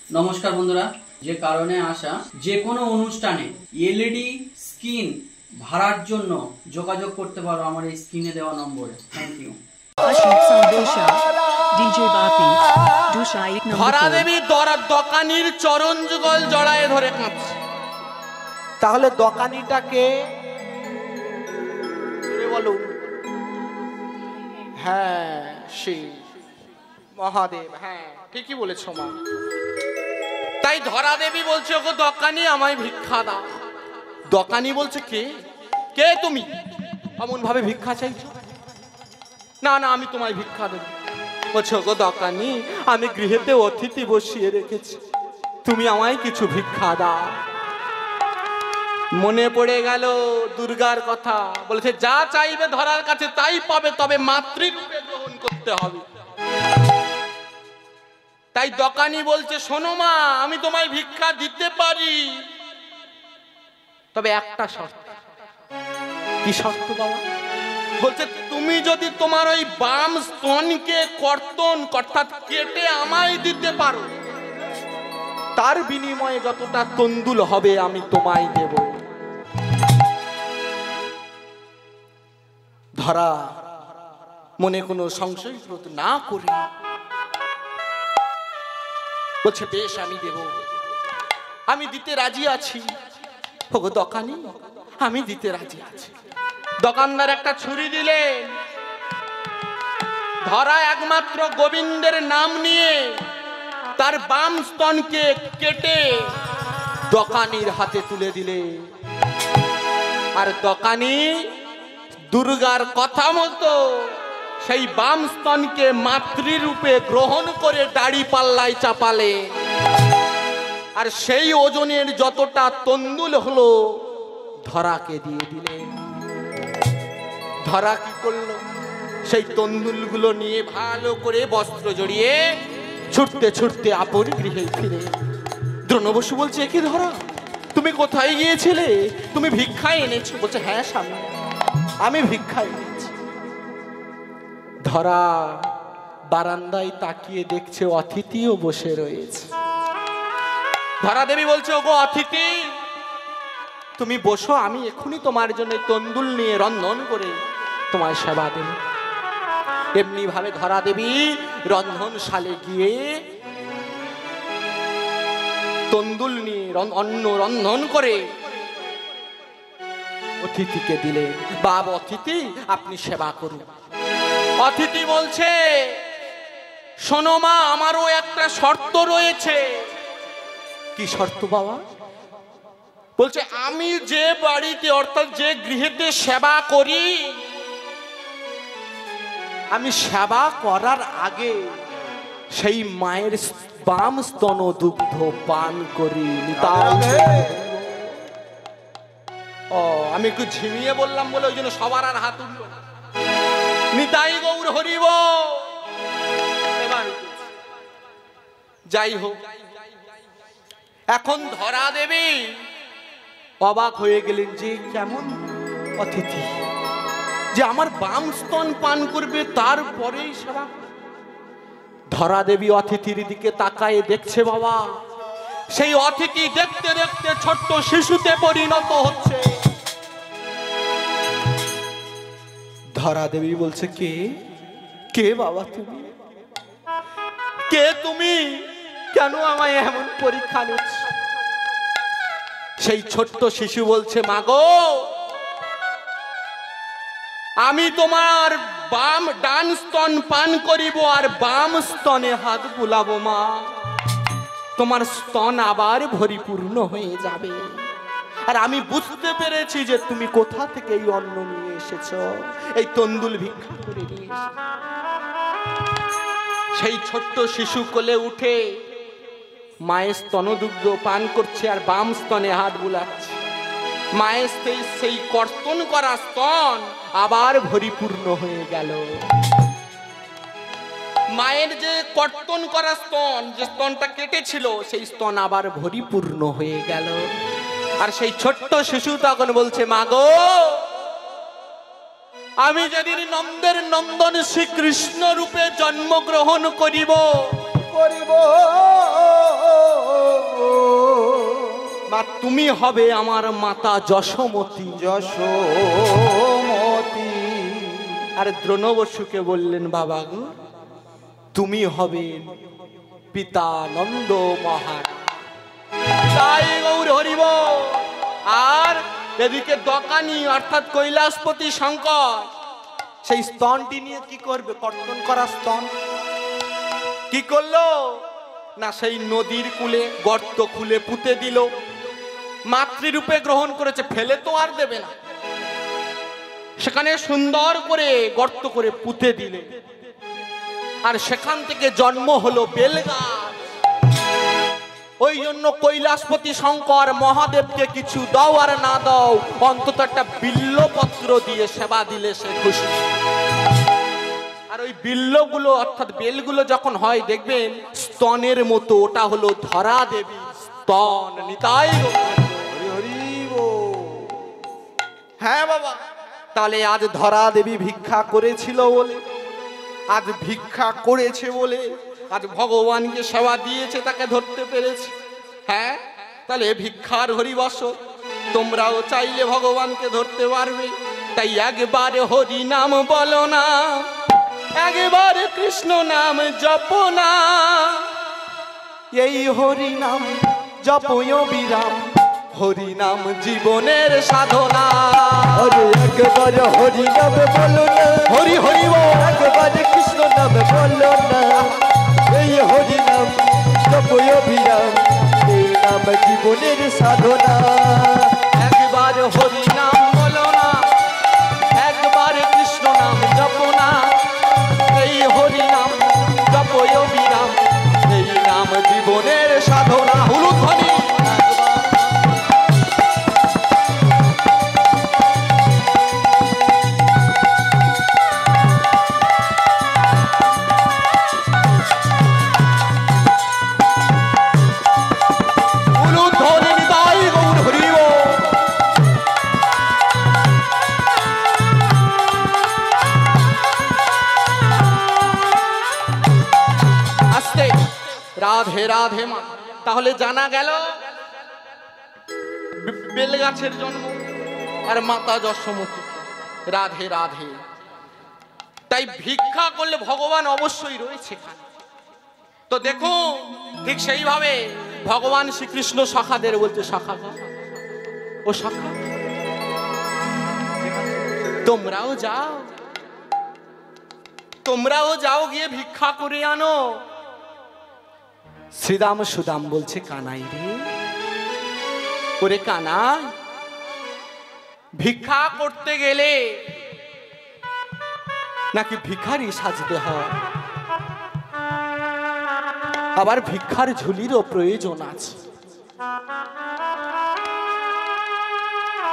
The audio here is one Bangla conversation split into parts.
নমস্কার বন্ধুরা, যে কারণে আসা যে কোনো অনুষ্ঠানে এলইডি স্ক্রিন ভাড়ার জন্য যোগাযোগ করতে পারো আমার এই স্ক্রিনে দেওয়া নম্বরে। Thank you. ধরা দেবী দোকানির চরণ যুগল জড়ায় ধরে কাঁদছে। তাহলে দোকানিটাকে বলুন। হ্যাঁ, শিব মহাদেব। হ্যাঁ, ঠিকই বলেছ মা। তাই ধরা দেবী বলছে, ওগো দোকানি আমায় ভিক্ষা দাও। দোকানি বলছে, কে কে তুমি এমন ভাবে ভিক্ষা চাইছো? না না, আমি তোমায় ভিক্ষা দেব। বলছে, ওগো দোকানি, আমি গৃহেতে অতিথি বসিয়ে রেখেছি, তুমি আমায় কিছু ভিক্ষা দাও। মনে পড়ে গেল দুর্গার কথা। বলেছে, যা চাইবে ধরার কাছে তাই পাবে, তবে মাতৃরূপে গ্রহণ করতে হবে। তাই দোকানি বলছে, শোনো মা, আমি তোমায় ভিক্ষা দিতে পারি, তবে একটা শর্ত। কি শর্ত বাবা? বলছে, তুমি যদি তোমার ওই বাম স্তনকে কর্তন অর্থাৎ কেটে আমায় দিতে পারো, তার বিনিময়ে যতটা তন্দুল হবে আমি তোমায় দেব। ধরা মনে কোনো সংশয় না করে বলছে, বেশ, আমি দেব, আমি দিতে রাজি আছি। ওগো দোকানি, আমি দিতে রাজি আছি। দোকানদার একটা ছুরি দিলেন। ধরা একমাত্র গোবিন্দের নাম নিয়ে তার বাম স্তনকে কেটে দোকানির হাতে তুলে দিলে। আর দোকানি দুর্গার কথা মতো সেই বাম স্তনকে মাতৃরূপে গ্রহণ করে দাড়ি পাল্লায় চাপালে। আর সেই ওজনের যতটা তন্দুল হলো ধরাকে দিয়ে দিলেন। ধরা কি করলো? সেই তন্দুলগুলো নিয়ে ভালো করে বস্ত্র জড়িয়ে ছুটতে ছুটতে আপন গৃহে ফিরে। দ্রোণ বসু বলছে, কি ধরা, তুমি কোথায় গিয়েছিলে? তুমি ভিক্ষা এনেছো? বলছে, হ্যাঁ স্বামী, আমি ভিক্ষা এনেছি। ধরা বারান্দায় তাকিয়ে দেখছে অতিথিও বসে রয়েছে। ধরা দেবী বলছে, ওগো অতিথি, তুমি বসো, আমি এখনই তোমার জন্য তন্দুল নিয়ে রন্ধন করে তোমার সেবা দেব। এমনি ভাবে ধরা দেবী রন্ধনশালে গিয়ে তন্দুল নিয়ে অন্ন রন্ধন করে অতিথিকে দিলে। বাবা অতিথি, আপনি সেবা করুন। অতিথি বলছে, শোনো মা, আমারও একটা শর্ত রয়েছে। কি শর্ত বাবা? বলছে, আমি যে বাড়িতে অর্থাৎ যে গৃহেতে সেবা করি, আমি সেবা করার আগে সেই মায়ের বাম স্তন দুগ্ধ পান করি। ও, আমি একটু ঝিমিয়ে বললাম বলে ওই জন্য সবার আর হাত উঠল। নিতাই গৌর হরিব। যাই হোক, এখন ধরা দেবী অবাক হয়ে গেলেন যে কেমন অতিথি, যে আমার বাম স্তন পান করবে তারপরেই সেবা। ধরা দেবী অতিথির দিকে তাকায় দেখছে, বাবা সেই অতিথি দেখতে দেখতে ছোট্ট শিশুতে পরিণত হচ্ছে। ধরা দেবী বলছে, কে কে বাবা তুমি? কে তুমি? কেন আমায় এমন পরীক্ষা নিচ্ছ? সেই ছোট্ট শিশু বলছে, মাগো, আমি তোমার ডান স্তন পান করিব আর বাম স্তনে হাত বুলাবো মা, তোমার স্তন আবার পরিপূর্ণ হয়ে যাবে। আর আমি বুঝতে পেরেছি যে তুমি কোথা থেকে এই অন্ন নিয়ে এসেছো, এই তন্দুল ভিক্ষা করে নিয়ে এসেছো। সেই ছোট্ট শিশু কোলে উঠে মায়ের স্তনদুগ্ধ পান করছে আর বাম স্তনে হাত বুলাচ্ছে। মায়ের সেই কর্তন করা স্তন আবার পরিপূর্ণ হয়ে গেল। মায়ের যে কর্তন করা স্তন, যে স্তনটা কেটেছিল, সেই স্তন আবার পরিপূর্ণ হয়ে গেল। আর সেই ছোট্ট শিশু তখন বলছে, মাগো, আমি যেদিন নন্দের নন্দন শ্রীকৃষ্ণ রূপে জন্মগ্রহণ করিব মা তুমি হবে আমার মাতা যশোমতী। যশোমতী। আর দ্রোণ বসুকে বললেন বাবা গো তুমি হবে পিতা নন্দ মহারাজ। তাই গৌর হরিব। আর এদিকে দকানি অর্থাৎ কৈলাসপতি শঙ্কর সেই স্তনটি নিয়ে কি করবে? কর্তন করা স্তন কি করলো না সেই নদীর কূলে গর্ত খুলে পুঁতে দিল। মাতৃরূপে গ্রহণ করেছে, ফেলে তো আর দেবে না, সেখানে সুন্দর করে গর্ত করে পুঁতে দিলে। আর সেখান থেকে জন্ম হলো বেলগাছ। ওই জন্য কৈলাসপতি শঙ্কর মহাদেবকে কিছু দাও আর না দাও, অন্তত একটা বিল্লপত্র দিয়ে সেবা দিলে সে খুশি। আর ওই বিল্লগুলো অর্থাৎ বেলগুলো যখন হয় দেখবেন স্তনের মতো, ওটা হলো ধরা দেবী স্তন। নিতাই হ্যাঁ বাবা। তাহলে আজ ধরা দেবী ভিক্ষা করেছিল বলে, আজ ভিক্ষা করেছে বলে আজ ভগবানকে সেবা দিয়েছে, তাকে ধরতে পেরেছে। হ্যাঁ, তাহলে ভিক্ষার হরিবস। তোমরাও চাইলে ভগবানকে ধরতে পারবে। তাই একবার হরি নাম বলো না, একবার কৃষ্ণ নাম জপ না। এই হরি নাম জপয় বিরাম, হরি নাম জীবনের সাধনা। আরে একবার হরি নাম বলো না, হরি হরি বল। একবার কৃষ্ণ নাম বলো না। এই হরি নাম জপয় বিরাম, এই নাম জীবনের সাধনা। একবার হরি নাম বলো না, একবার কৃষ্ণ নাম জপ না। এই হরি নাম জপয় বিরাম, এই নাম জীবনের সাধনা। হুলুদ ধ্বনি। রাধে রাধে মা। তাহলে জানা গেল বেলগাছের জন্ম আর মাতা যশোমতী। রাধে রাধে। তাই ভিক্ষা করলে ভগবান অবশ্যই রয়েছে। তো দেখো ঠিক সেইভাবে ভগবান শ্রীকৃষ্ণ সখাদের বলছে, সখা ও সখা তোমরাও যাও, তোমরাও যাও গিয়ে ভিক্ষা করে আনো। শ্রীদাম সুদাম বলছে কানাই রে, ওরে কানাই, ভিক্ষা করতে গেলে নাকি ভিখারি সাজতে হয়, আবার ভিক্ষার ঝুলিরও প্রয়োজন আছে।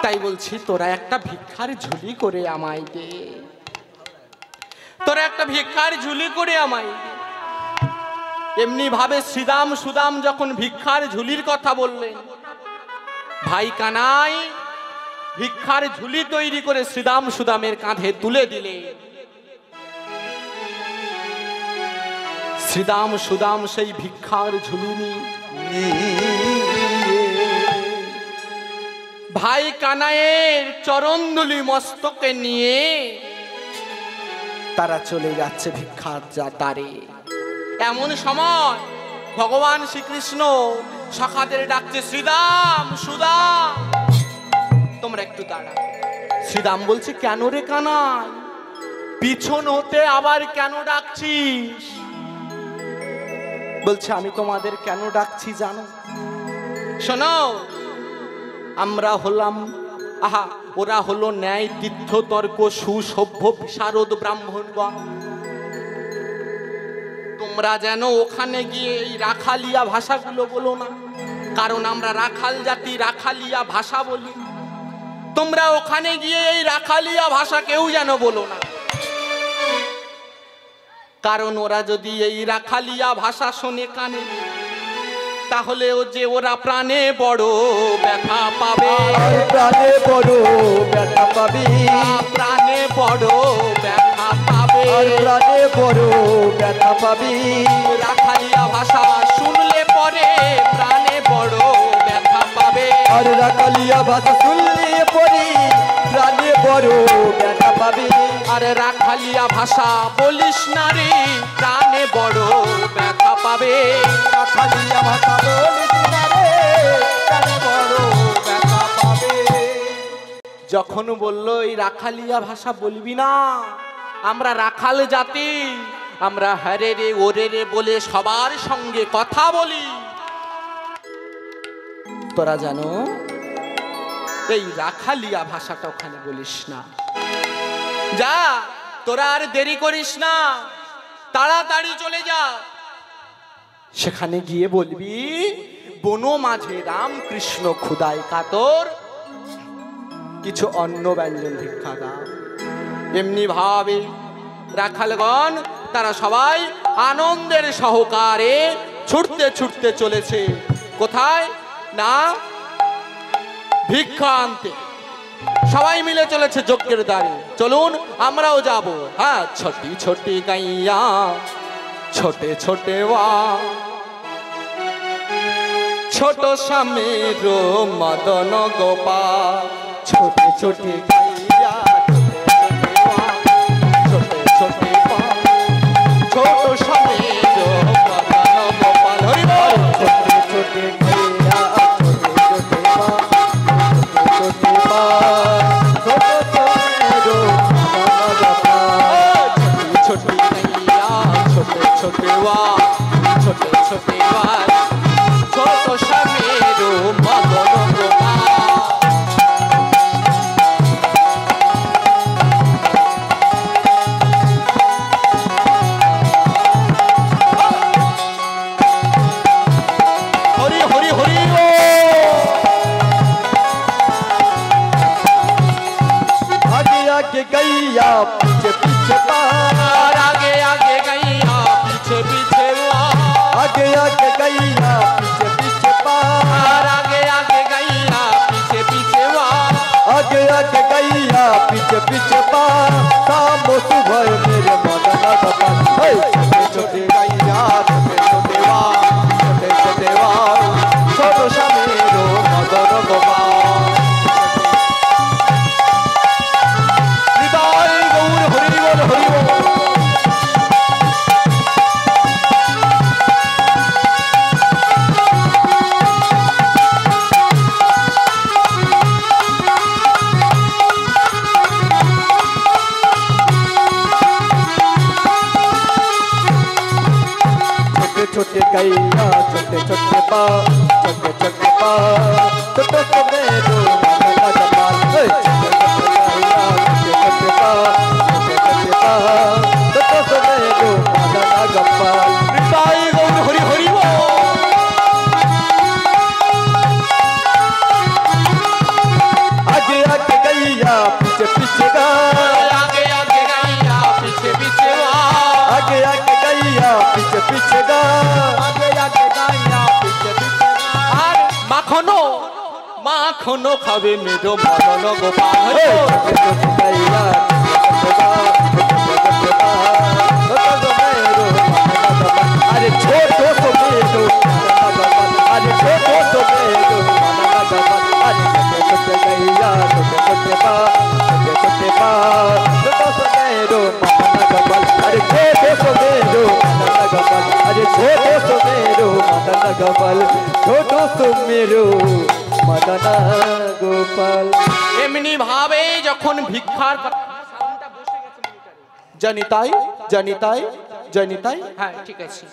তাই বলছি তোরা একটা ভিক্ষার ঝুলি করে আমায় দে, তোরা একটা ভিক্ষার ঝুলি করে আমায় দে। এমনি ভাবে শ্রীদাম সুদাম যখন ভিক্ষার ঝুলির কথা বললেন, ভাই কানাই ভিক্ষার ঝুলি তৈরি করে শ্রীদাম সুদামের কাঁধে তুলে দিলে। শ্রীদাম সুদাম সেই ভিক্ষার ঝুলি ভাই কানাইয়ের চরণধুলি মস্তকে নিয়ে তারা চলে যাচ্ছে ভিক্ষার দ্বারে। এমন সময় ভগবান শ্রীকৃষ্ণ সখাদের ডাকছে, শ্রীদাম সুদাম তোমরা একটু দাঁড়াও। শ্রীদাম বলছে, কেন রে কানাই, পিছন হতে আবার কেন ডাকছিস? বলছে, আমি তোমাদের কেন ডাকছি জানো? শোনো, আমরা হলাম ওরা হলো ন্যায় তীর্থ তর্ক সুসভ্য বিশারদ ব্রাহ্মণগণ। তোমরা যেন ওখানে গিয়ে এই রাখালিয়া ভাষাগুলো বলো না, কারণ আমরা রাখাল জাতি, রাখালিয়া ভাষা বলি। তোমরা ওখানে গিয়ে এই রাখালিয়া ভাষা কেউ যেন বলো না, কারণ ওরা যদি এই রাখালিয়া ভাষা শোনে কানে, তাহলে ওরা প্রাণে বড় ব্যথা পাবে, প্রাণে বড় ব্যথা পাবে, প্রাণে বড় ব্যথা পাবে, প্রাণে বড় ব্যথা পাবে। রাখালিয়া ভাষা শুনলে পরে প্রাণে বড় ব্যথা পাবে। আর রাখালিয়া ভাষা শুনলে পরি প্রাণে বড় ব্যথা পাবে। আর রাখালিয়া ভাষা বলিস না রে, প্রাণে বড় ব্যথা পাবে। রাখালিয়া ভাষা বলিস না রে, প্রাণে বড় ব্যথা পাবে। যখন বললো এই রাখালিয়া ভাষা বলবি না, আমরা রাখাল জাতি, আমরা হরে রে ওরে রে বলে সবার সঙ্গে কথা বলি। তোরা জানো এই রাখালিয়া ভাষাটা ওখানে বলিস না। যা, তোরা আর দেরি করিস না, তাড়াতাড়ি চলে যা। সেখানে গিয়ে বলবি বন মাঝে রামকৃষ্ণ ক্ষুদায় কাতর, কিছু অন্ন ব্যঞ্জন ভিক্ষা দাও। এমনি ভাবে রাখালগণ তারা সবাই আনন্দের সহকারে ছুটতে ছুটতে চলেছে। কোথায় না, ভিক্ষা আনতে সবাই মিলে চলেছে যজ্ঞের দ্বারে। চলুন আমরাও যাব। হ্যাঁ, ছোটি ছোটি গাইয়া ছোটে ছোটে ওয়া, ছোট স্বামীর মদন গোপাল। ছোটে ছোটে গাইয়া ছোটে ছোটে ওয়া, ছোট স্বামীর মদন গোপাল। হরি বল। ছোটে ছোটে গাইয়া ছোটে ছোটে মা, ছোটে ছোটে মা, ছোট ছোটে ছোটি গাইয়া ছোটে ছোটে ওয়া, ছোটে ছোটে ওয়া, ছোট স্বামীর মদন গোপাল। হরি হরি হরি ও। आगे आगे गैया पीछे पीछे पार, आगे आगे गैया पीछे पीछे वाह, आगे आगे गैया पीछे पीछे पार, आगे आगे गैया पीछे पीछे वाह, आगे आगे गैया पीछे पीछे पार। शाम सुबह मेरे मदन गोपाल, छोटे छोटे गैया छोटे छोटे वाह, छोटे छोटे वाह, छोटो श्यामेरो मदन गोपाल। निताई गौर हरि बोल हरि बोल। छोटे गैया छोटे छोटे पा, छोटे छोटे पा, छोटे छोटे दो मदन गोपाल। छोटे छोटे गैया छोटे छोटे पा, छोटे छोटे पा, छोटे छोटे दो मदन गोपाल। निताई गौर हरि हरि बोल। आगे आगे गैया पीछे पीछे गा, आगे आगे गैया पीछे पीछे वाह, आगे आगे गैया पीछे पीछे गा, आगे आगे गैया पीछे पीछे गा। আর মাখনো মাখনো খাবে মেরো মদন গোপাল। হরি বল। छोटे छोटे गैया छोटे गा, छोटे छोटे पा, छोटे छोटे दो मदन गोपाल। अरे छोटो सो मेरो मदन गोपाल, अरे छोटो सो मेरो मदन गोपाल। अरे छोटे छोटे गैया छोटे छोटे पा, छोटे छोटे पा, छोटो सो मेरो मदन गोपाल। अरे छोटो सो मेरो मदन गोपाल, अरे छोटो सो मेरो मदन गोपाल, छोटो सो मेरो मदन गोपाल। এমনি ভাবে যখন ভিক্ষার জানিতাই জানিতাই জানিতাই, হ্যাঁ ঠিক আছে।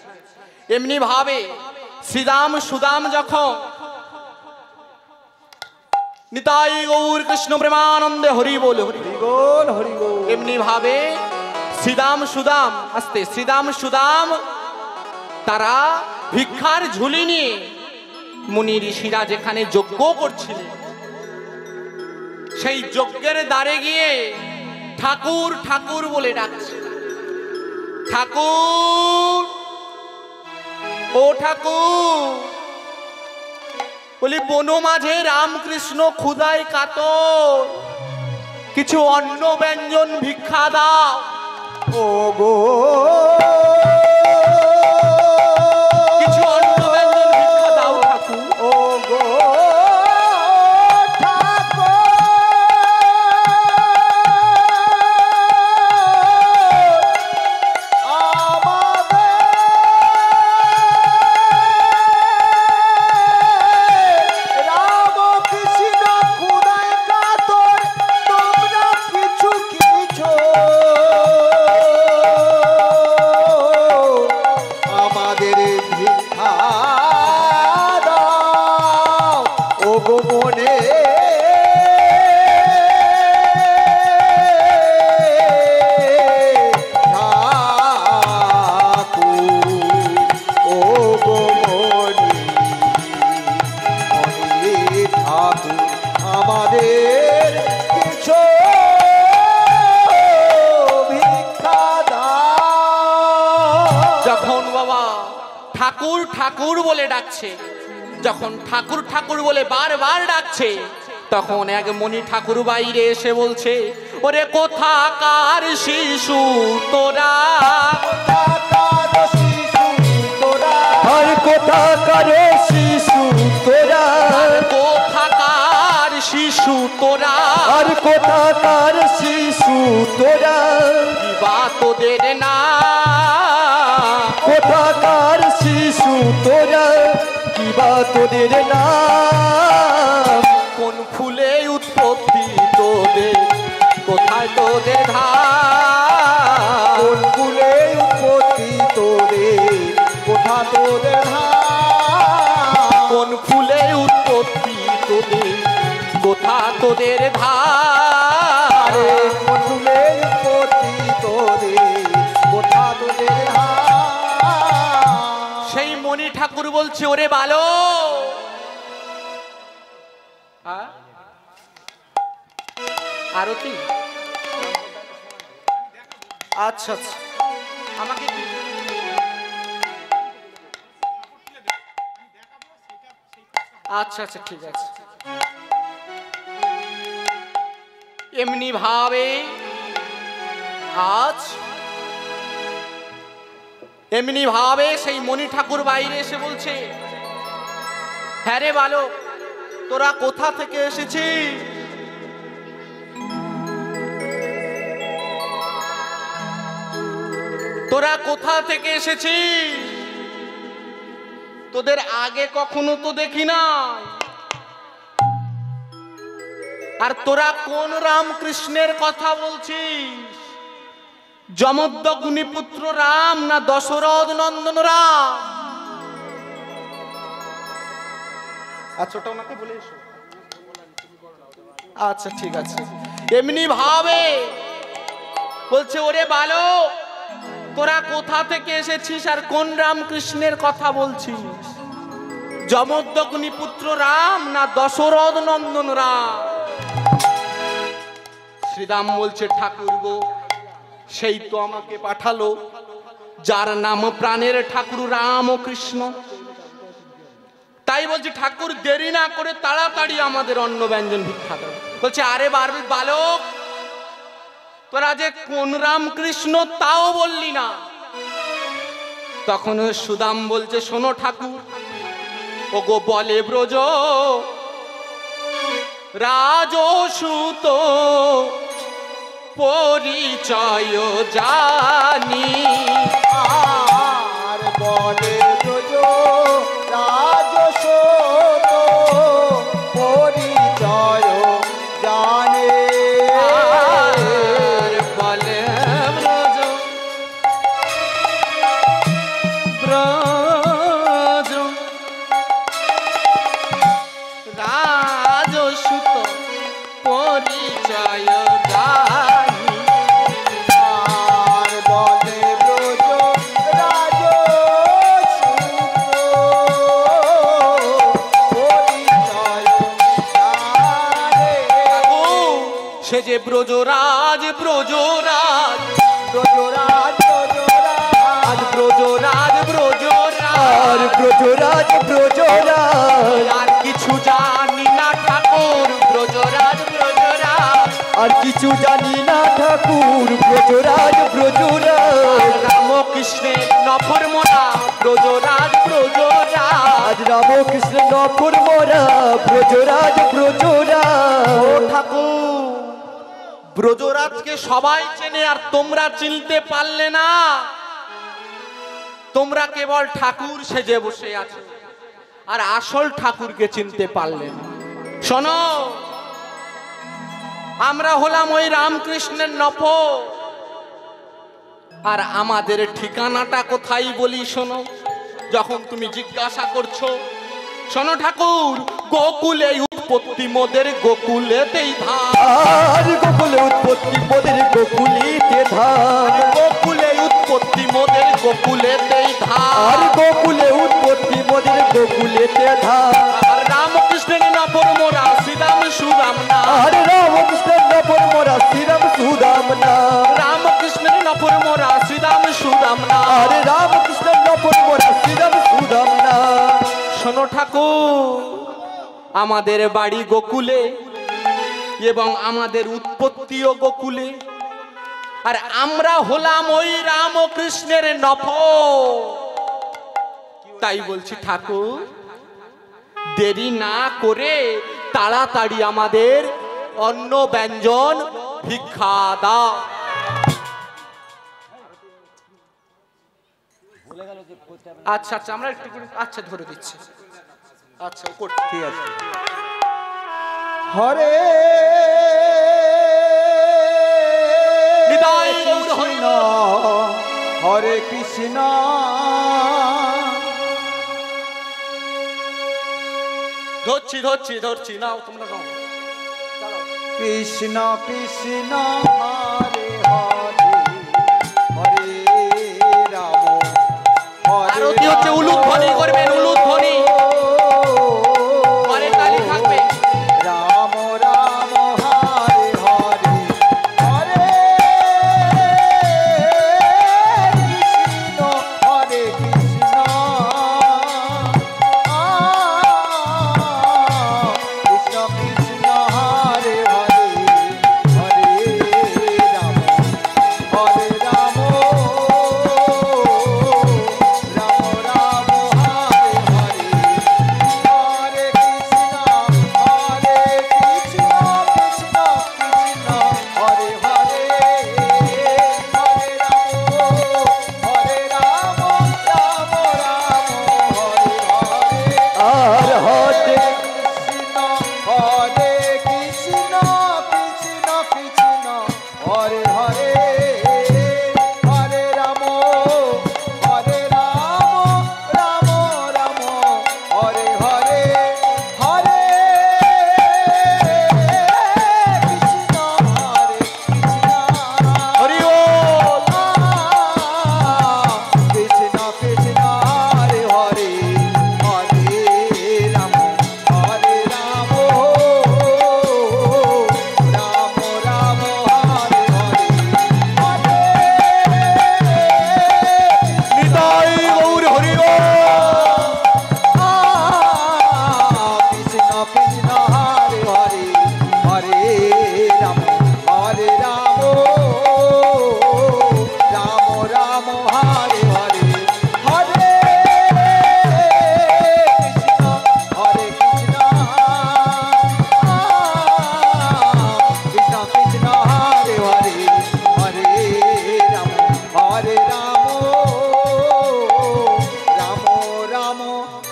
এমনি ভাবে শ্রীরাম সুদাম যখন নিতাই গৌর কৃষ্ণ প্রেমানন্দে হরি বল হরি बोल हरि बोल। এমনি ভাবে শ্রীরাম সুদাম আস্তে শ্রীরাম সুদাম তারা ভিক্ষার ঝুলি নিয়ে মুনি ঋষিরা যেখানে যজ্ঞ করছিলেন সেই যজ্ঞের দ্বারে গিয়ে ঠাকুর ঠাকুর বলে ডাকছে। ঠাকুর, ও ঠাকুর, বলি বন মাঝে রামকৃষ্ণ ক্ষুধায় কাতর, কিছু অন্ন ব্যঞ্জন ভিক্ষা দাও। ও গো কিছু অন্ন ব্যঞ্জন ভিক্ষা দাও ঠাকুর। ও গো গো মনে আমাদের কিছু ভিক্ষা দাও। যখন বাবা ঠাকুর ঠাকুর বলে ডাকছে, যখন ঠাকুর ঠাকুর বলে বারবার ডাকছে, তখন এক মণি ঠাকুর বাইরে এসে বলছে, ওরে কোথাকার শিশু তোরা, কোথাকার শিশু তোরা, আর কোথাকার শিশু তোরা, কোথাকার শিশু তোরা, আর কোথাকার শিশু তোরা, বা তোদের না, কোথাকার শিশু তোরা, কিবা তোদের নাম, কোন ফুলে উৎপত্তি তোদের, কোথায় তোদের ধাম, কোন ফুলে উৎপত্তি তোদের, কোথা তোদের ধাম, কোন ফুলে উৎপত্তি তোদের, কোথা তোদের ধাম, কোন ফুলে উৎপত্তি তোদের, কোথা তোদের ধাম। সেই মণি ঠাকুর বলছে, ওরে বালো, আরতি, আচ্ছা আচ্ছা, আমাকে আচ্ছা আচ্ছা ঠিক আছে। এমনি ভাবে আজ এমনি ভাবে সেই মণি ঠাকুর বাইরে এসে বলছে, হ্যাঁ রে বালক, তোরা কোথা থেকে এসেছিস? তোরা কোথা থেকে এসেছিস? তোদের আগে কখনো তো দেখি না। আর তোরা কোন রামকৃষ্ণের কথা বলছিস? যমদগ্নি পুত্র রাম না দশরথ নন্দন রাম? আচ্ছা ওটা ওনাকে বলে এসো। আচ্ছা ঠিক আছে। এমনি ভাবে বলছে, ওরে বালক, তোরা কোথা থেকে এসেছিস আর কোন রামকৃষ্ণের কথা বলছিস? যমদগ্নি পুত্র রাম না দশরথ নন্দন রাম? শ্রীরাম বলছে, ঠাকুর গো, সেই তো আমাকে পাঠালো, যার নাম প্রাণের ঠাকুর রাম ও কৃষ্ণ। তাই বলছি ঠাকুর দেরি না করে তাড়াতাড়ি আমাদের অন্ন ব্যঞ্জন ভিক্ষা দাও। বলছে, আরে বালক, তোরা যে কোন রামকৃষ্ণ তাও বললি না। তখন সুদাম বলছে, শোনো ঠাকুর, ও গো বলে ব্রজ রাজসূত পরিচয় জানি, আর বলে ব্রজ রাজসূত পরিচয় জানে, আর বলে ব্রজ রাজসূত পরিচয় জানি, আর বলে ব্রজ রাজসূত পরিচয় জানে। সে যে ব্রজরাজ ব্রজরাজ ব্রজরাজ আজ ব্রজরাজ ব্রজরাজ, আর ব্রজরাজ ব্রজরাজ, আর কিছু জানি না ঠাকুর ব্রজরাজ ব্রজরাজ, আর কিছু জানি না ঠাকুর ব্রজরাজ ব্রজরাজ, রামকৃষ্ণের নফর মোরা ব্রজরাজ ব্রজরাজ, আজ রামকৃষ্ণ নফর মোরা ব্রজরাজ ব্রজরাজ। ও ঠাকুর, ব্রজরাজকে সবাই চেনে আর তোমরা চিনতে পারলে না। তোমরা কেবল ঠাকুর সেজে বসে আছো আর আসল ঠাকুরকে চিনতে পারলে না। শোনো, আমরা হলাম ওই রামকৃষ্ণের নফর, আর আমাদের ঠিকানাটা কোথায় বলি শোনো। যখন তুমি জিজ্ঞাসা করছো, শোনো ঠাকুর, গোকুলে উৎপত্তি মোদের গোকুলেতেই ধান। আর গোকুলে উৎপত্তি মোদের গোকুলিতে ধান। গোকুলে উৎপত্তি মোদের গোকুলেতেই ধান। আর গোকুলে উৎপত্তি মোদের গোকুলেতে ধান। আর রামকৃষ্ণের নপর মোরা শ্রীরাম সুরাম না। আর রামকৃষ্ণের নপর মোরা শ্রীরাম সুদাম না। রামকৃষ্ণের নপর মোরা শ্রীরাম সুরাম না। আর রামকৃষ্ণের নপর মোরা শ্রীরাম সুদাম না। শোনো ঠাকুর, আমাদের বাড়ি গোকুলে এবং আমাদের উৎপত্তিও গোকুলে, আর আমরা হলাম ওই রামকৃষ্ণের নফর। তাই বলছি ঠাকুর, দেরি না করে তাড়াতাড়ি আমাদের অন্ন ব্যঞ্জন ভিক্ষা দাও। আচ্ছা আচ্ছা, আমরা একটু করে আচ্ছা ধরে দিচ্ছি। আচ্ছা ঠিক আছে। হরে নিতাই গৌর কৃষ্ণ হরে কৃষ্ণ ধরছি ধরছি ধরছি, নাও তোমরা নাও। কৃষ্ণ কৃষ্ণ হরে হরে হরে রাম হরে আরতি হচ্ছে উলুধ্বনি করবেন, উলুধ্বনি পরে তালি থাকবে। রাম রাম হরে হরে হরে কৃষ্ণ হরে কৃষ্ণ কৃষ্ণ কৃষ্ণ হরে হরে হরে রাম হরে রাম রাম রাম হরে হরে হরে কৃষ্ণ হরে কৃষ্ণ কৃষ্ণ কৃষ্ণ হরে হরে হরে রাম হরে রাম রাম রাম হরে হরে আর হরে কৃষ্ণ হরে কৃষ্ণ কৃষ্ণ কৃষ্ণ হরে হরে হরে রাম রাম রাম হরে হরে হরে কৃষ্ণ হরে কৃষ্ণ হরি বল। কৃষ্ণ কৃষ্ণ হরে হরে হরে রাম হরে রাম রাম রাম হরে হরে হরে নিতাই গৌর হরি বল। কৃষ্ণ কৃষ্ণ হরে হরে হরে রাম হরে রাম রাম রাম হরে হরে হরে কৃষ্ণ হরে কৃষ্ণ কৃষ্ণ কৃষ্ণ হরে হরে হরে রাম হরে রাম রাম রাম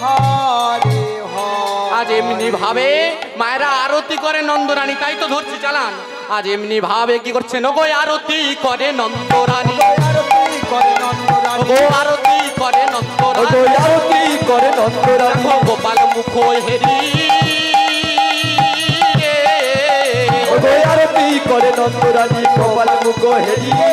হরে হরে আজ এমনি ভাবে মায়েরা আরতি করে নন্দরানী, তাই তো ধরছি চালান। আজ এমনি ভাবে কি করছে নগো আরতি করে নন্দরানী, আরতি করে নন্দরানী গো আরতি করে নন্দরানী। আরতি করে নন্দরানী দেখো গোপাল মুখ হেরি আরতি করে নন্দরানী গোপাল মুখ হেরিয়ে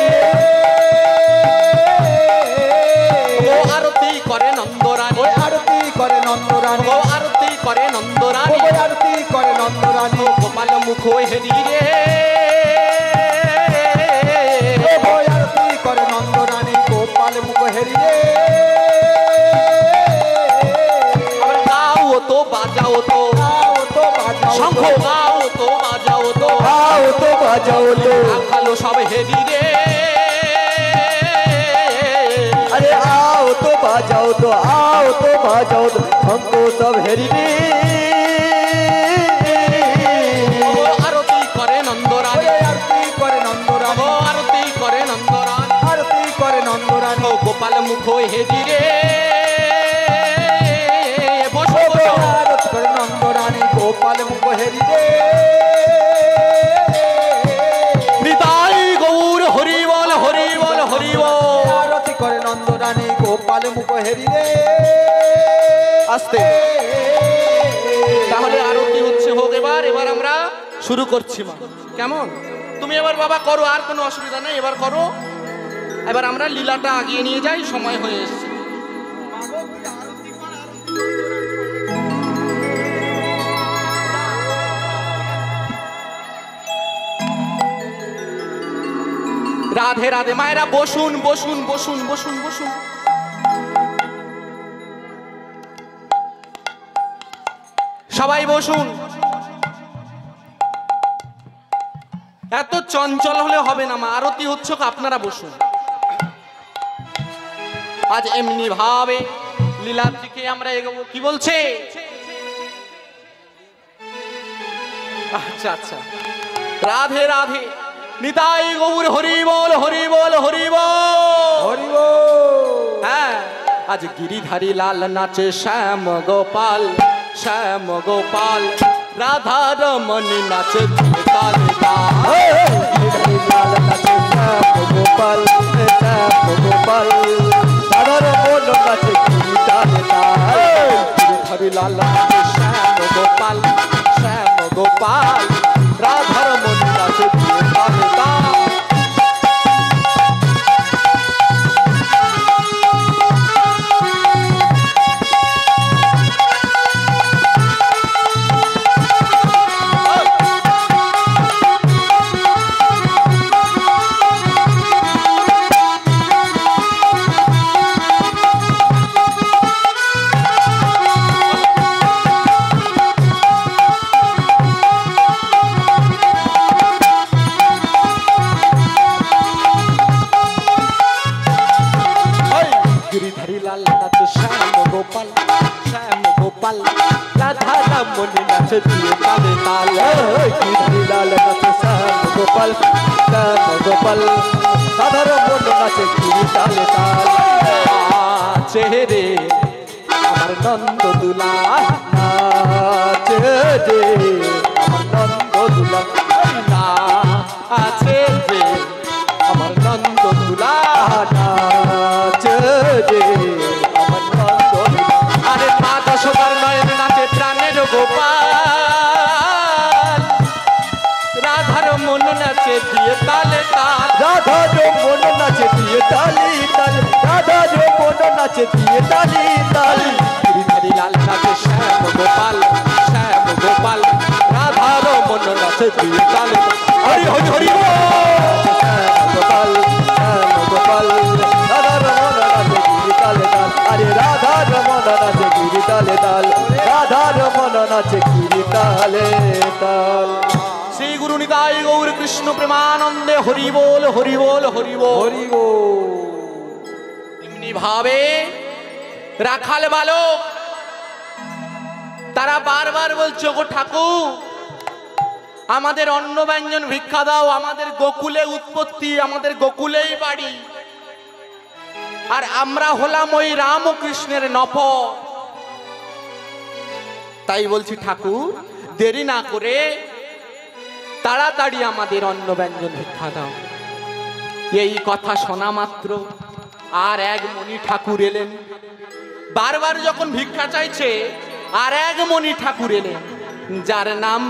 গো আরতি করে নন্দরানী, আরতি করে নন্দরানী গো আরতি করে নন্দরানী। আরতি করে নন্দরানী গোপাল মুখ হেরি রে আরতি করে নন্দরানী গোপাল মুখ হেরিয়ে আবার গাও তো বাজাও তো গাও তো বাজাও শঙ্খ, গাও তো বাজাও তো গাও তো বাজাও তো আখালো সব হেরি রে। अरे आओ तो बाजाओ तो हमको सब हेरी रे গো আরতি করে নন্দরানী, आरती करे नंदरानी গো আরতি করে নন্দরানী। आरती करे नंदरानी ও গোপাল মুখ হেরি রে বসো ओ বসো। आरती करे नंदरानी गोपाल मुख हेरी रे নিতাই গৌর হরি বল হরি বল হরি বল। आरती करे नंदरानी गोपाल मुख हेरी रे আস্তে তাহলে আরতি হচ্ছে হোক। শুরু করছি মা, কেমন? তুমি এবার বাবা করো, আর কোনো অসুবিধা নেই, এবার করো। এবার আমরা লীলাটা আগিয়ে নিয়ে যাই, সময় হয়ে এসেছে। রাধে রাধে মায়েরা, বসুন বসুন বসুন বসুন বসুন। সবাই বসুন। এত চঞ্চল হলে হবে না মা, আরতি হচ্ছে, আপনারা বসুন। আজ এমনি ভাবে লীলার দিকে আমরা এগোবো। কি বলছে? আচ্ছা আচ্ছা, রাধে রাধে, নিতাই গৌর হরি বল হরি বল হরি বল হরি বল। হ্যাঁ, আজ গিরিধারী লাল নাচে শ্যাম গোপাল, শ্যাম গোপাল, রাধা রমণী নাচে তালে তাল। গিরিধারী লাল নাচে শ্যাম গোপাল, শ্যাম গোপাল, রাধা রমণী নাচে তালে তাল। গিরিধারী লাল নাচে শ্যাম গোপাল, শ্যাম গোপাল, রাধা রমণী নাচে তালে তাল। গিরিধারী লাল নাচে শ্যাম গোপাল, শ্যাম গোপাল, রাধা রমণী নাচে তালে তাল। গিরিধারী লাল নাচে শ্যাম গোপাল, শ্যাম গোপাল, রাধা রমণী নাচে তালে তাল। চেহারে আমার নন্দ দুলা, নাচে রে আমার নন্দ দুলা, না আছে যে আমার নন্দ দুলা, নাচে রে আমার নন্দ দুলা। আরে মা যশোদার নয়ন নাচে প্রাণের গোপাল, রাধার মন নাচে দিয়ে তালে তাল। রাধা রমণ নাচে দিয়ে তালি তাল, রাধা রমণ নাচে দিয়ে তালি তাল। গিরিধারী লাল নাচে শ্যাম গোপাল, শ্যাম গোপাল, রাধা রমণ নাচে দিয়ে তালে তাল। হরি হরি হরি বল। শ্যাম গোপাল, শ্যাম গোপাল, রাধা রমণ নাচে গিরি তালে তাল। আরে রাধা রমণ নাচে গিরি তালে তাল, রাধা রমণ নাচে গিরি তালে তাল। শ্রী গুরু নিতাই গৌর কৃষ্ণ প্রেমানন্দে হরি বল হরি বল হরি বল হরি বল। তেমনি ভাবে রাখাল বালক তারা বারবার বলছে, গো ঠাকুর আমাদের অন্ন ব্যঞ্জন ভিক্ষা দাও, আমাদের গোকুলে উৎপত্তি, আমাদের গোকুলেই বাড়ি, আর আমরা হলাম ওই রামকৃষ্ণের নফর। তাই বলছি ঠাকুর দেরি না করে তাড়াতাড়ি আমাদের অন্ন ব্যঞ্জন ভিক্ষা দাও। এই কথা শোনা মাত্র আর এক মণি ঠাকুর এলেন। বারবার যখন ভিক্ষা চাইছে, আর এক মণি ঠাকুর এলেন, যার নাম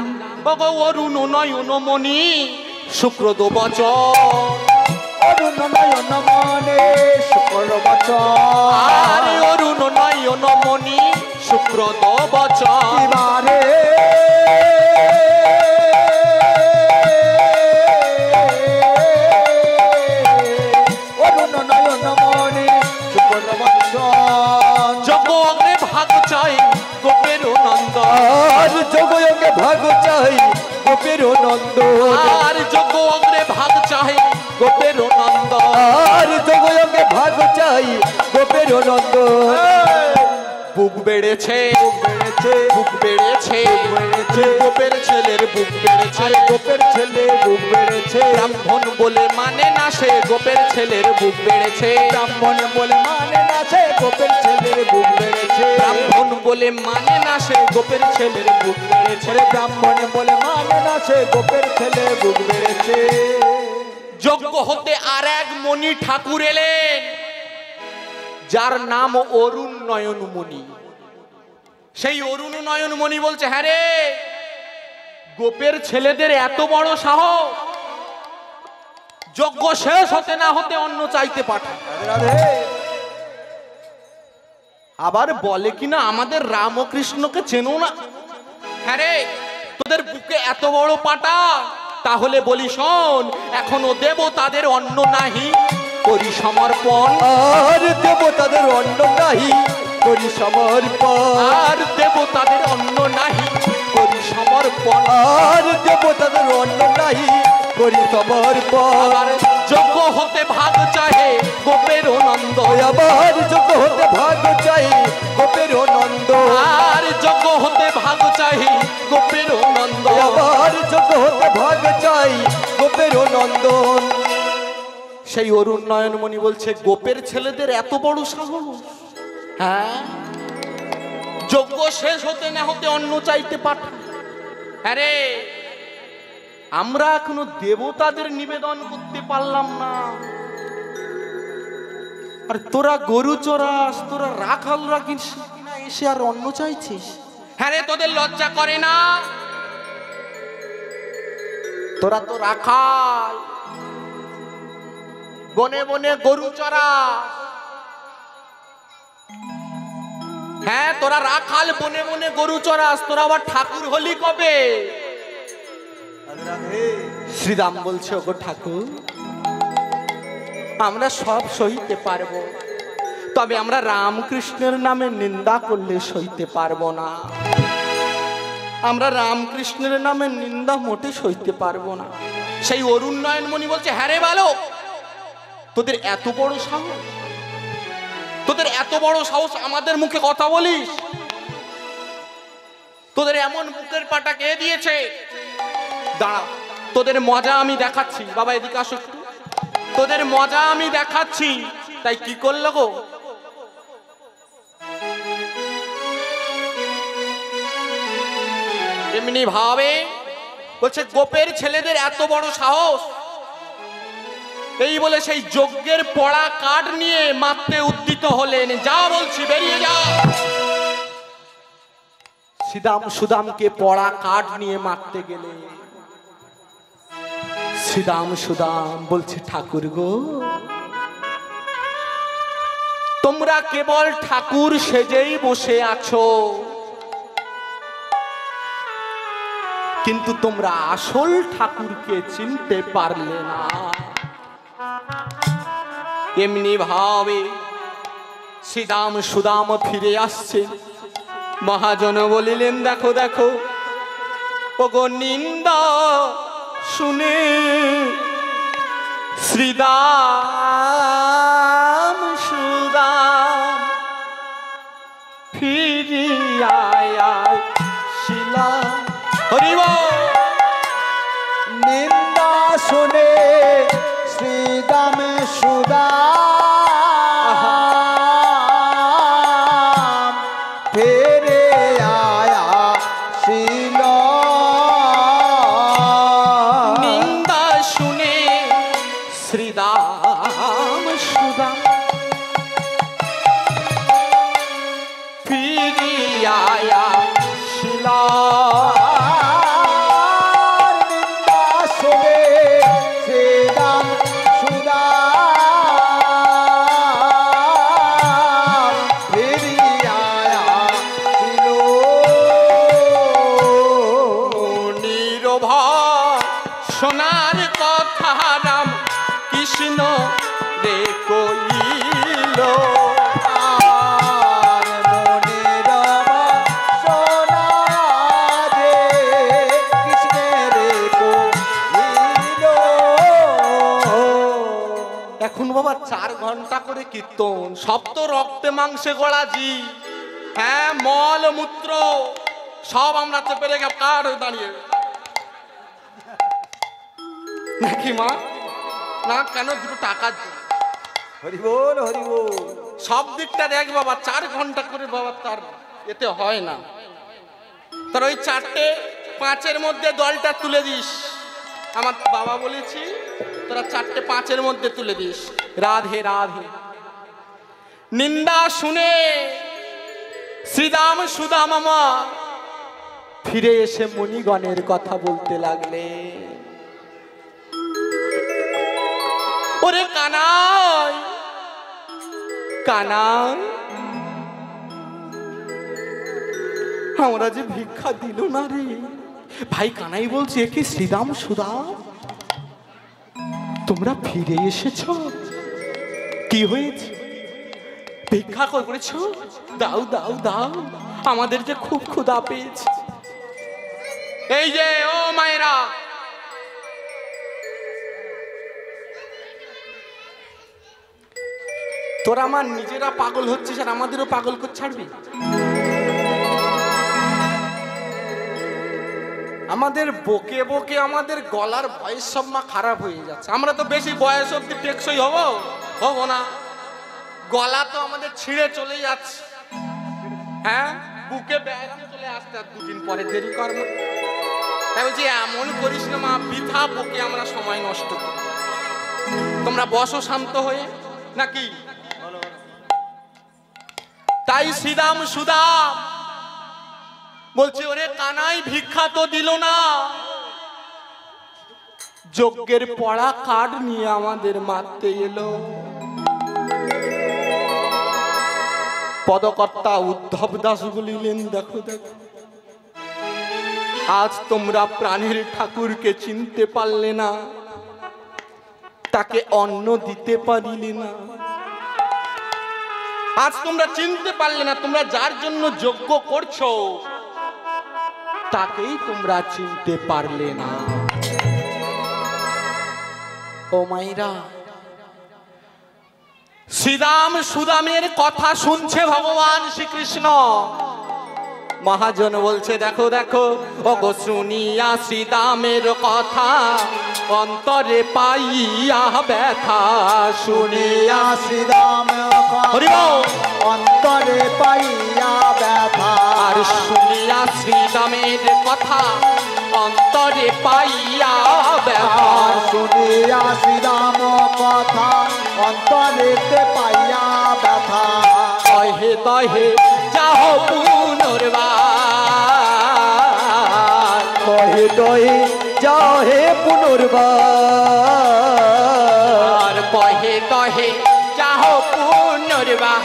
অরুণ নয়ন মণি শুক্রদ বচন। অরুণ নয়ন মনে শুক্র বচন, আর অরুণ নয়ন মণি শুক্রদ বচন। এবারে অরুণ নয়ন মনে শুক্র বচন। যোগ অগ্রে ভাগ চাই গোপের নন্দ, আর যোগযোগে ভাগ চাই গোপের নন্দ, আর যোগ অগ্রে ভাগ চাই গোপের নন্দ, আর যোগযোগে ভাগ চাই গোপের নন্দ। বুক বেড়েছে বেড়েছে বুক বেড়েছে বেড়েছে, গোপের ছেলের বুক বেড়েছে, আর গোপের ছেলে বুক বেড়েছে, ব্রাহ্মণ বলে মানে না সে গোপের ছেলের বুক বেড়েছে, ব্রাহ্মণ বলে মানে না সে গোপের ছেলের বুক বেড়েছে, ব্রাহ্মণ বলে মানে না সে গোপের ছেলের বুক বেড়েছে, ব্রাহ্মণ বলে মানে না সে গোপের ছেলে বুক বেড়েছে। যজ্ঞ হতে আর এক মণি ঠাকুর এলেন, যার নাম অরুণ নয়ন মণি। সেই অরুণ নয়ন মণি বলছে, হ্যাঁ রে গোপের ছেলেদের এত বড় সাহস, যজ্ঞ শেষ হতে না হতে অন্ন চাইতে পাঠায়। আবার বলে কিনা আমাদের রামকৃষ্ণকে চেনো না। হ্যাঁ রে, তোদের বুকে এত বড় পাটা, তাহলে বলি শোন, এখনো দেবতাদের অন্ন নাহি করি সমর্পণ। আর দেবতাদের অন্ন নাহি করি সমর্পণ। আর দেবতাদের অন্ন নাহি করি সমর্পণ। আর দেবতাদের অন্ন নাহি করি সমর্পণ। আবার যজ্ঞ হতে ভাগ চাহে গোপের নন্দ। আবার যজ্ঞ হতে ভাগ চাই গোপের নন্দ। আর যজ্ঞ হতে ভাগ চাহি গোপের নন্দ। আবার যজ্ঞ হতে ভাগ চাই গোপের নন্দন। সেই অরুণ নয়নমণি বলছে গোপের ছেলেদের এত বড় সাহস। হ্যাঁ, যজ্ঞ শেষ হতে না হতে অন্ন চাইতে পাঠায়। হ্যাঁ রে, আমরা এখনো দেবতাদের নিবেদন করতে পারলাম না, আর তোরা গরু চড়াস, তোরা রাখাল রাখিস কিনা এসে আর অন্ন চাইছিস। হ্যাঁ রে, তোদের লজ্জা করে না? তোরা তো রাখাল, বনে বনে গরু চড়াস। হ্যাঁ, তোরা রাখাল, বনে বনে গরু চড়াস, তোরা আবার ঠাকুর হলি কবে? শ্রীরাম বলছে, ওগো ঠাকুর, আমরা সব সইতে পারবো, তবে আমরা রামকৃষ্ণের নামে নিন্দা করলে সইতে পারবো না। আমরা রামকৃষ্ণের নামে নিন্দা মোটে সইতে পারবো না। সেই অরুণ নয়নমণি বলছে, হ্যাঁ রে বালক, তোদের এত বড় সাহস, তোদের এত বড় সাহস আমাদের মুখে কথা বলিস? তোদের এমন বুকের পাটা কে দিয়েছে? দাঁড়া, তোদের মজা আমি দেখাচ্ছি। বাবা এদিকে আসো একটু, তোদের মজা আমি দেখাচ্ছি। তাই কি করলো গো? এমনি ভাবে বলছে গোপের ছেলেদের এত বড় সাহস, এই বলে সেই যজ্ঞের পড়া কাঠ নিয়ে মারতে উদ্যত হলেন। যা বলছি, বেরিয়ে যা। শ্রীদাম সুদামকে পড়া কাঠ নিয়ে মারতে গেলে শ্রীদাম সুদাম বলছে, ঠাকুর গো, তোমরা কেবল ঠাকুর সেজেই বসে আছো, কিন্তু তোমরা আসল ঠাকুরকে চিনতে পারলে না। এমনি ভাবে শ্রীদাম সুদাম ফিরে আসছে। মহাজন বলিলেন, দেখো দেখো, ওগো নিন্দা শুনে শ্রীদাম সুদাম ফিরিয়া শিলা। হরিব নিন্দা শুনে শ্রীদাম সুদাম ফিরে আয়া শিল। নিন্দা শুনে শ্রীদাম সুদাম ফিরিয়া শিলা। নিন্দা শুনে শ্রীদাম সুদাম ফিরিয়া শিল। নিরভয় সোনার কথা রাম কৃষ্ণ রে কইল। আর মনের সোনা রে কৃষ্ণের কইল। এখন বাবা 4 ঘন্টা করে কীর্তন, সব তো রক্তে মাংসে গড়া জি। হ্যাঁ, মল মূত্র সব আমরা চেপে রেখে কার হয়ে দাঁড়িয়ে নাকি মা? না কেন, দুটো টাকার জন্য। হরি বল হরি বল। সব দিকটা দেখ বাবা, 4 ঘন্টা করে বাবা, তার এতে হয় না। তার ওই 4টে 5-এর মধ্যে দলটা তুলে দিস। আমার বাবা বলেছি, তোরা 4টে 5-এর মধ্যে তুলে দিস। রাধে রাধে। নিন্দা শুনে শ্রীদাম সুদাম আমার ফিরে এসে মুনিগণের কথা বলতে লাগলে, ওরে কানাই কানাই, আমরা যে ভিক্ষা দিল না রে। ভাই কানাই বলছে, কি শ্রীরাম সুদাম, তোমরা ফিরে এসেছো? কি হয়েছে? ভিক্ষা করেছো? দাও দাও দাও, আমাদের যে খুব ক্ষুধা পেয়েছে। এই যে ও মায়েরা, তোরা আমার নিজেরা পাগল হচ্ছিস আর আমাদেরও পাগল করে ছাড়বি? আমাদের বকে বকে আমাদের গলার ভয়েস সব মা খারাপ হয়ে যাচ্ছে। আমরা তো বেশি বয়স অব্দি টেকসই হব না, গলা তো আমাদের ছিঁড়ে চলে যাচ্ছে। হ্যাঁ, বুকে ব্যায়াম চলে আসতে আর দুদিন পরে দেরি করবো। তাই বলছি এমন করিস না মা, বৃথা বকে আমরা সময় নষ্ট করি। তোমরা বসো শান্ত হয়ে নাকি। তাই শ্রীরাম সুদাম বলছে, ওরে কানাই ভিক্ষা তো দিল না, যজ্ঞের পড়া কাঠ নিয়ে আমাদের মারতে এলো। পদকর্তা উদ্ধব দাস বলিলেন, দেখো দেখো, আজ তোমরা প্রাণের ঠাকুরকে চিনতে পারলে না, তাকে অন্ন দিতে পারিলে না। আজ তোমরা চিনতে পারলে না, তোমরা যার জন্য যজ্ঞ করছো তাকেই তোমরা চিনতে পারলে না। ও মাইরা, শ্রীরাম সুদামের কথা শুনছে ভগবান শ্রীকৃষ্ণ। মহাজন বলছে, দেখো দেখো, ওগো শুনিয়া শ্রীরামের কথা অন্তরে পাইয়া ব্যথা। শুনিয়া শ্রীরামের কথা অন্তরে পাইয়া ব্যথা। আর শুনিয়া শ্রীরামের কথা অন্তরে পাইয়া ব্যথা। শুনিয়া শ্রীরাম কথা অন্তরেতে পাইয়া ব্যথা। তহে তহে যাও পুনর্বার, তহে তহে যাও হে পুনর্বার, তহে তহে যাও পুনর্বার,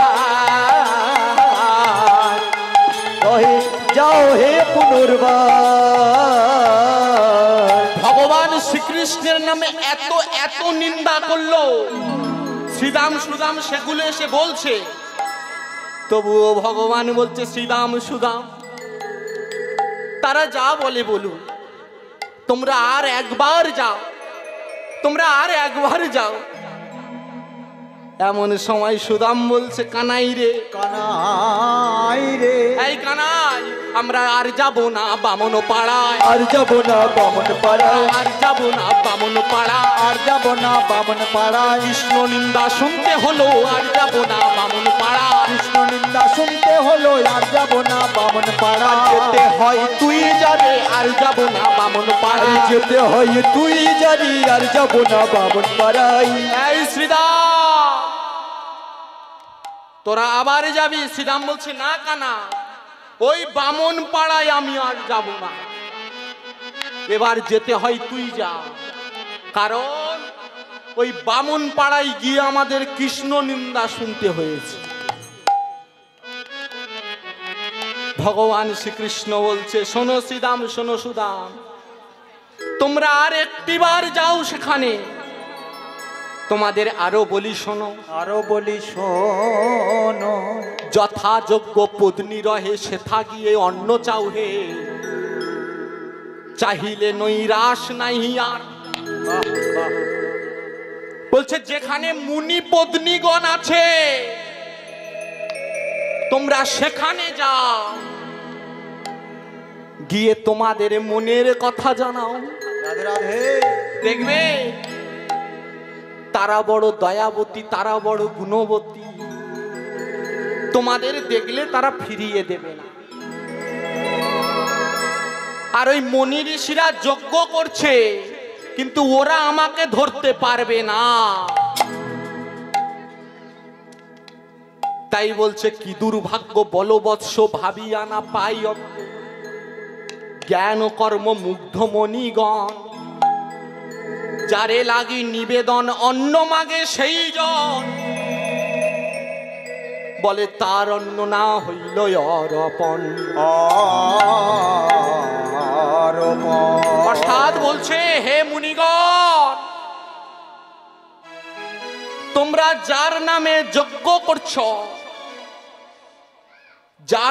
তহে যাও হে পুনর্বার। ভগবান শ্রীকৃষ্ণের নামে এত এত নিন্দা করলো শ্রীরাম সুদাম, সেগুলো এসে বলছে। তবুও ভগবান বলছে, শ্রীরাম সুদাম তারা যা বলে বলুন, তোমরা আর একবার যাও, তোমরা আর একবার যাও। এমন সময় সুদাম বলছে, কানাই রে, কানাই রে, এই কানাই, আমরা আর যাব না বামন পাড়ায়, আর যাব না বামন পাড়ায়, আর যাব না বামন পাড়া, আর যাব না বামন পাড়ায়। কৃষ্ণ নিন্দা শুনতে হলো, আর যাব না বামন পাড়া, কৃষ্ণ নিন্দা শুনতে হলো, আর যাব না বামন পাড়া। যেতে হয় তুই যাবে, আর যাব না বামন পাড়া, যেতে হয় তুই জানি, আর যাব না বামন পাড়ায়। এই শ্রীরাম তোরা আবার যাবি? শ্রীরাম বলছে, না কানা, ওই বামন পাড়ায় আমি আর যাব না, এবার যেতে হয় তুই যা। কারণ ওই বামন পাড়ায় গিয়ে আমাদের কৃষ্ণ নিন্দা শুনতে হয়েছে। ভগবান শ্রীকৃষ্ণ বলছে, শোনো শ্রীরাম, শোনো সুদাম, তোমরা আর একটিবার যাও সেখানে, তোমাদের আরো বলি শোনো, আরো বলি শোনো, যথাযোগ্য পত্নী রহে সেথা গিয়ে অন্ন চাও হে, চাহিলে নৈরাশ নাই আর। বলছে, যেখানে মুনি পত্নীগণ আছে তোমরা সেখানে যাও, গিয়ে তোমাদের মনের কথা জানাও। রাধে রাধে। দেখবে তারা বড় দয়াবতী, তারা বড় গুণবতী, তোমাদের দেখলে তারা ফিরিয়ে দেবে না। আর ওই মনি ঋষিরা যজ্ঞ করছে, কিন্তু ওরা আমাকে ধরতে পারবে না। তাই বলছে, কি দুর্ভাগ্য বলবৎস ভাবিয়া না পাই, জ্ঞান কর্ম মুগ্ধ মণিগণ, যারে লাগি নিবেদন অন্ন মাগে সেই জন, বলে তার অন্ন না হইল অর্পণ। অর্থাৎ বলছে হে মুনিগণ, তোমরা যার নামে যজ্ঞ করছো, যার